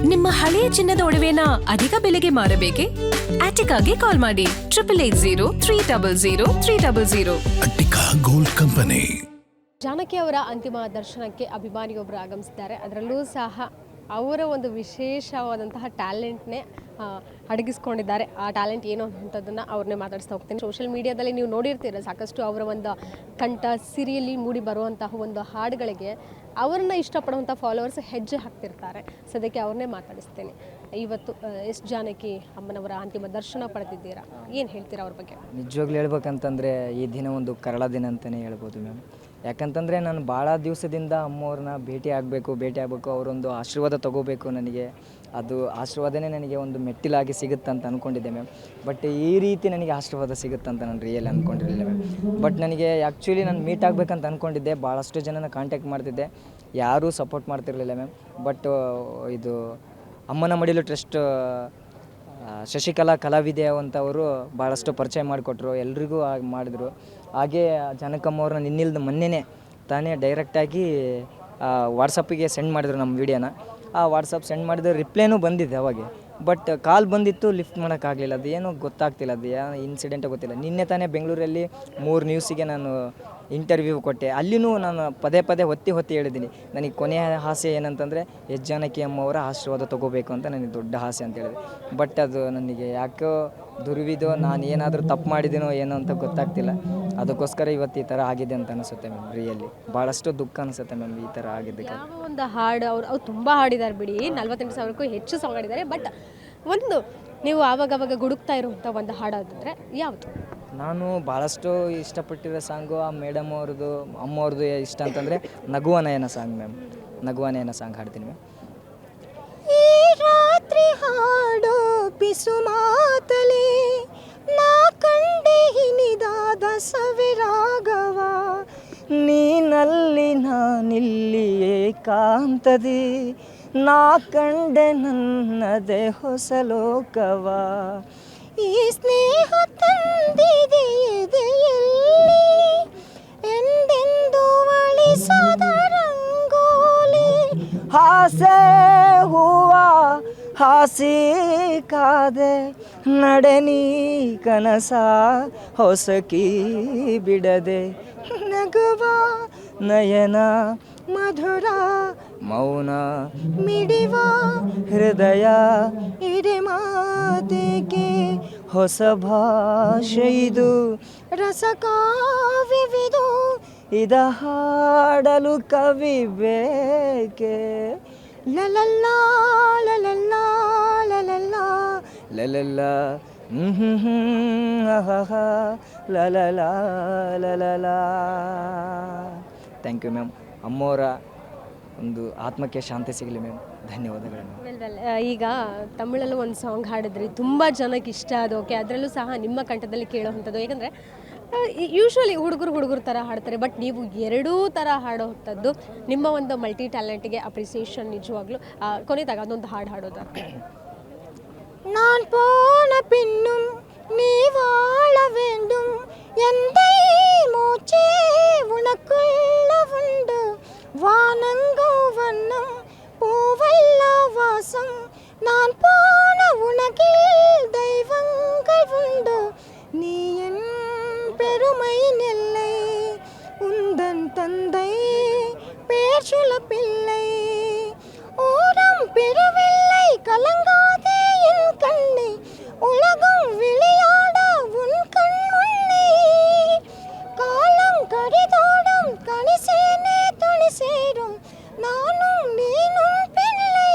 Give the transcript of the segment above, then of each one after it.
ನಿಮ್ಮ ಹಳೆಯ ಚಿನ್ನದ ಒಡವೆನ ಅಧಿಕ ಬೆಲೆಗೆ ಮಾರಬೇಕೆ? ಆಟಿಕಾಗೆ ಕಾಲ್ ಮಾಡಿ 8880 ಅಟ್ಟಿಕಾ ಗೋಲ್ಡ್ ಕಂಪನಿ. ಜಾನಕಿ ಅವರ ಅಂತಿಮ ದರ್ಶನಕ್ಕೆ ಅಭಿಮಾನಿಯೊಬ್ಬರು ಆಗಮಿಸಿದ್ದಾರೆ. ಅದರಲ್ಲೂ ಸಹ ಅವರ ಒಂದು ವಿಶೇಷವಾದಂತಹ ಟ್ಯಾಲೆಂಟ್ನೇ ಅಡಗಿಸ್ಕೊಂಡಿದ್ದಾರೆ. ಆ ಟ್ಯಾಲೆಂಟ್ ಏನು ಅನ್ನೋಂಥದ್ದನ್ನು ಅವ್ರನ್ನೇ ಮಾತಾಡಿಸ್ತಾ ಹೋಗ್ತೀನಿ. ಸೋಷಿಯಲ್ ಮೀಡಿಯಾದಲ್ಲಿ ನೀವು ನೋಡಿರ್ತೀರ ಸಾಕಷ್ಟು ಅವರ ಒಂದು ಕಂಠ ಸಿರಿಯಲ್ಲಿ ಮೂಡಿ ಬರುವಂತಹ ಒಂದು ಹಾಡುಗಳಿಗೆ ಅವರನ್ನ ಇಷ್ಟಪಡುವಂಥ ಫಾಲೋವರ್ಸ್ ಹೆಜ್ಜೆ ಹಾಕ್ತಿರ್ತಾರೆ. ಸದ್ಯಕ್ಕೆ ಅವ್ರನ್ನೇ ಮಾತಾಡಿಸ್ತೇನೆ. ಇವತ್ತು ಎಸ್ ಜಾನಕಿ ಅಮ್ಮನವರ ಅಂತಿಮ ದರ್ಶನ ಪಡೆದಿದ್ದೀರಾ, ಏನು ಹೇಳ್ತೀರಾ ಅವ್ರ ಬಗ್ಗೆ? ನಿಜವಾಗ್ಲೂ ಹೇಳ್ಬೇಕಂತಂದರೆ ಈ ದಿನ ಒಂದು ಕರಾಳ ದಿನ ಅಂತಲೇ ಹೇಳ್ಬೋದು ಮ್ಯಾಮ್. ಯಾಕಂತಂದರೆ ನಾನು ಭಾಳ ದಿವಸದಿಂದ ಅಮ್ಮವ್ರನ್ನ ಭೇಟಿ ಆಗಬೇಕು, ಅವರೊಂದು ಆಶೀರ್ವಾದ ತೊಗೋಬೇಕು. ನನಗೆ ಅದು ಆಶೀರ್ವಾದನೇ ನನಗೆ ಒಂದು ಮೆಟ್ಟಿಲಾಗಿ ಸಿಗುತ್ತಂತ ಅಂದ್ಕೊಂಡಿದ್ದೆ ಮ್ಯಾಮ್. ಬಟ್ ಈ ರೀತಿ ನನಗೆ ಆಶೀರ್ವಾದ ಸಿಗುತ್ತಂತ ನಾನು ರಿಯಲ್ ಅಂದ್ಕೊಂಡಿರಲಿಲ್ಲ ಮ್ಯಾಮ್. ಬಟ್ ನನಗೆ ಆ್ಯಕ್ಚುಲಿ ನಾನು ಮೀಟ್ ಆಗಬೇಕಂತ ಅಂದ್ಕೊಂಡಿದ್ದೆ. ಭಾಳಷ್ಟು ಜನನ ಕಾಂಟ್ಯಾಕ್ಟ್ ಮಾಡ್ತಿದ್ದೆ, ಯಾರೂ ಸಪೋರ್ಟ್ ಮಾಡ್ತಿರಲಿಲ್ಲ ಮ್ಯಾಮ್. ಬಟ್ ಇದು ಅಮ್ಮನ ಮಡಿಲು ಟ್ರಸ್ಟ್ ಶಶಿಕಲಾ ಕಲಾವಿದೆ ಅಂತವರು ಭಾಳಷ್ಟು ಪರಿಚಯ ಮಾಡಿಕೊಟ್ರು, ಎಲ್ರಿಗೂ ಮಾಡಿದ್ರು. ಹಾಗೇ ಜಾನಕಮ್ಮವ್ರನ್ನ ನಿನ್ನಿಲ್ದ ಮೊನ್ನೆನೇ ತಾನೇ ಡೈರೆಕ್ಟಾಗಿ ವಾಟ್ಸಪ್ಪಿಗೆ ಸೆಂಡ್ ಮಾಡಿದ್ರು ನಮ್ಮ ವೀಡಿಯೋನ. ಆ ವಾಟ್ಸಪ್ ಸೆಂಡ್ ಮಾಡಿದ್ರೆ ರಿಪ್ಲೈನೂ ಬಂದಿದೆ ಅವಾಗೆ. ಬಟ್ ಕಾಲ್ ಬಂದಿತ್ತು, ಲಿಫ್ಟ್ ಮಾಡೋಕ್ಕಾಗಲಿಲ್ಲ. ಅದು ಏನೋ ಗೊತ್ತಾಗ್ತಿಲ್ಲ, ಅದು ಯಾವ ಇನ್ಸಿಡೆಂಟೇ ಗೊತ್ತಿಲ್ಲ. ನಿನ್ನೆ ತಾನೇ ಬೆಂಗಳೂರಲ್ಲಿ 3 ನ್ಯೂಸಿಗೆ ನಾನು ಇಂಟರ್ವ್ಯೂ ಕೊಟ್ಟೆ. ಅಲ್ಲಿಯೂ ನಾನು ಪದೇ ಒತ್ತಿ ಹೇಳಿದ್ದೀನಿ, ನನಗೆ ಕೊನೆಯ ಆಸೆ ಏನಂತಂದರೆ ಎಸ್ ಜಾನಕಿ ಅಮ್ಮವರ ಆಶೀರ್ವಾದ ತೊಗೋಬೇಕು ಅಂತ ನನಗೆ ದೊಡ್ಡ ಆಸೆ ಅಂತ ಹೇಳಿದೆ. ಬಟ್ ಅದು ನನಗೆ ಯಾಕೋ ದುರ್ವಿದೋ, ನಾನು ಏನಾದರೂ ತಪ್ಪು ಮಾಡಿದ್ದೀನೋ ಏನೋ ಅಂತ ಗೊತ್ತಾಗ್ತಿಲ್ಲ. ಅದಕ್ಕೋಸ್ಕರ ಇವತ್ತು ಈ ಥರ ಆಗಿದೆ ಅಂತ ಅನಿಸುತ್ತೆ ಮ್ಯಾಮ್. ರಿಯಲಿ ಭಾಳಷ್ಟು ದುಃಖ ಅನಿಸುತ್ತೆ ಮ್ಯಾಮ್ ಈ ಥರ ಆಗಿದ್ದಕ್ಕೆ. ಯಾವ ಒಂದು ಹಾಡು ಅವ್ರು ತುಂಬ ಹಾಡಿದ್ದಾರೆ ಬಿಡಿ, 48,000ಕ್ಕೂ ಹೆಚ್ಚು ಸಾಂಗ್ ಹಾಡಿದ್ದಾರೆ. ಬಟ್ ಒಂದು ನೀವು ಆವಾಗವಾಗ ಗುಡುಕ್ತಾ ಇರುವಂಥ ಒಂದು ಹಾಡಾದರೆ ಯಾವುದು? ನಾನು ಭಾಳಷ್ಟು ಇಷ್ಟಪಟ್ಟಿರೋ ಸಾಂಗು ಆ ಮೇಡಮ್ ಅವ್ರದ್ದು, ಅಮ್ಮವ್ರದ್ದು ಇಷ್ಟ ಅಂತಂದರೆ ನಗುವ ನಯನ ಸಾಂಗ್ ಮ್ಯಾಮ್. ನಗುವ ನಯನ ಸಾಂಗ್ ಹಾಡ್ತೀನಿ ಮ್ಯಾಮ್. ಈ ರಾತ್ರಿ ಹಾಡೋ ಪಿಸು ಮಾತಲಿ ನಾ ಕಂಡೆ ಹಿನಿದಾದ ಸವಿರಾಗವ, ನೀನಲ್ಲಿ ನಾನಿಲ್ಲಿ ಏಕಾಂತದಿ ನಾ ಕಂಡೆ ನನ್ನದೇ ಹೊಸ ಲೋಕವ, ಈ ಸ್ನೇಹ ತಂದಿದೆ ಎದೆಯಲ್ಲಿ ಎಂದೆಂದು ಅಳಿಸದ ರಂಗೋಲಿ, ಹಾಸೆ ಹೂವ ಹಾಸಿ ಕಾದೆ ನಡೆನೀ ಕನಸ ಹೊಸಕಿ ಬಿಡದೆ, ನಗುವ ನಯನ ಮಧುರ ಮೌನ ಮಿಡಿವ ಹೃದಯ ಇಡೆ ಮಾತೆಗೆ ಹೊಸ ಭಾಷೆ ಇದು, ರಸಕಾವ್ಯವಿದು ಇದ ಹಾಡಲು ಕವಿ ಬೇಕೆ, ಲಲಲ್ಲ ಲಲಲ್ಲ ಲಲಲ್ಲ ಲಲಲ ಆಹಾ ಲಲಲ ಲಲಲ. Thank you ma'am. ಅಮ್ಮವರ ಒಂದು ಆತ್ಮಕ್ಕೆ ಶಾಂತಿ ಸಿಗಲಿ ಮ್ಯಾಮ್. ಧನ್ಯವಾದಗಳು ಮ್ಯಾಮ್. ಈಗ ತಮಿಳಲ್ಲೂ ಒಂದು ಸಾಂಗ್ ಹಾಡಿದ್ರಿ, ತುಂಬ ಜನಕ್ಕೆ ಇಷ್ಟ ಅದು. ಓಕೆ, ಅದರಲ್ಲೂ ಸಹ ನಿಮ್ಮ ಕಂಠದಲ್ಲಿ ಕೇಳೋವಂಥದ್ದು. ಯಾಕಂದರೆ ಯೂಶ್ವಲಿ ಹುಡುಗರು ಥರ ಹಾಡ್ತಾರೆ, ಬಟ್ ನೀವು ಎರಡೂ ಥರ ಹಾಡೋವಂಥದ್ದು. ನಿಮ್ಮ ಒಂದು ಮಲ್ಟಿ ಟ್ಯಾಲೆಂಟಿಗೆ ಅಪ್ರಿಸಿಯೇಷನ್ ನಿಜವಾಗ್ಲೂ. ಕೊನೆದಾಗ ಅದೊಂದು ಹಾಡು ಹಾಡೋದು. நான் போன பின்னும் நீ வாழ வேண்டும், எந்தை மூச்சே உனக்குள்ள உண்டு, வானங்கோ வண்ணம் பூவல்ல வாசம், நான் போன உனக்கில் தெய்வங்கள் உண்டு, நீ என் பெருமை நெல்லை உந்தன் தந்தை பேர் சொல்ல பிள்ளை, ஓரம் பெறவில்லை கலங்காதே என் கண்ணே, உலகம் விளையாட உன் கண் முன்னே, காலம் கடிதோடும் கணிசேனே துணி சேரும், நானும் நீனும் பிள்ளை.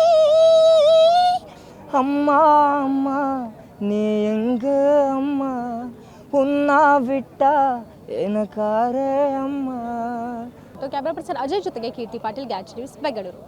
அம்மா அம்மா நீ எங்க அம்மா, உன்னா விட்டா எனக்காரே ಅಮ್ಮ. ಕ್ಯಾಮರಾ ಪರ್ಸನ್ ಅಜಯ್ ಜೊತೆಗೆ ಕೀರ್ತಿ ಪಾಟೀಲ್, ಗ್ಯಾಚ್ ನ್ಯೂಸ್, ಬೆಂಗಳೂರು.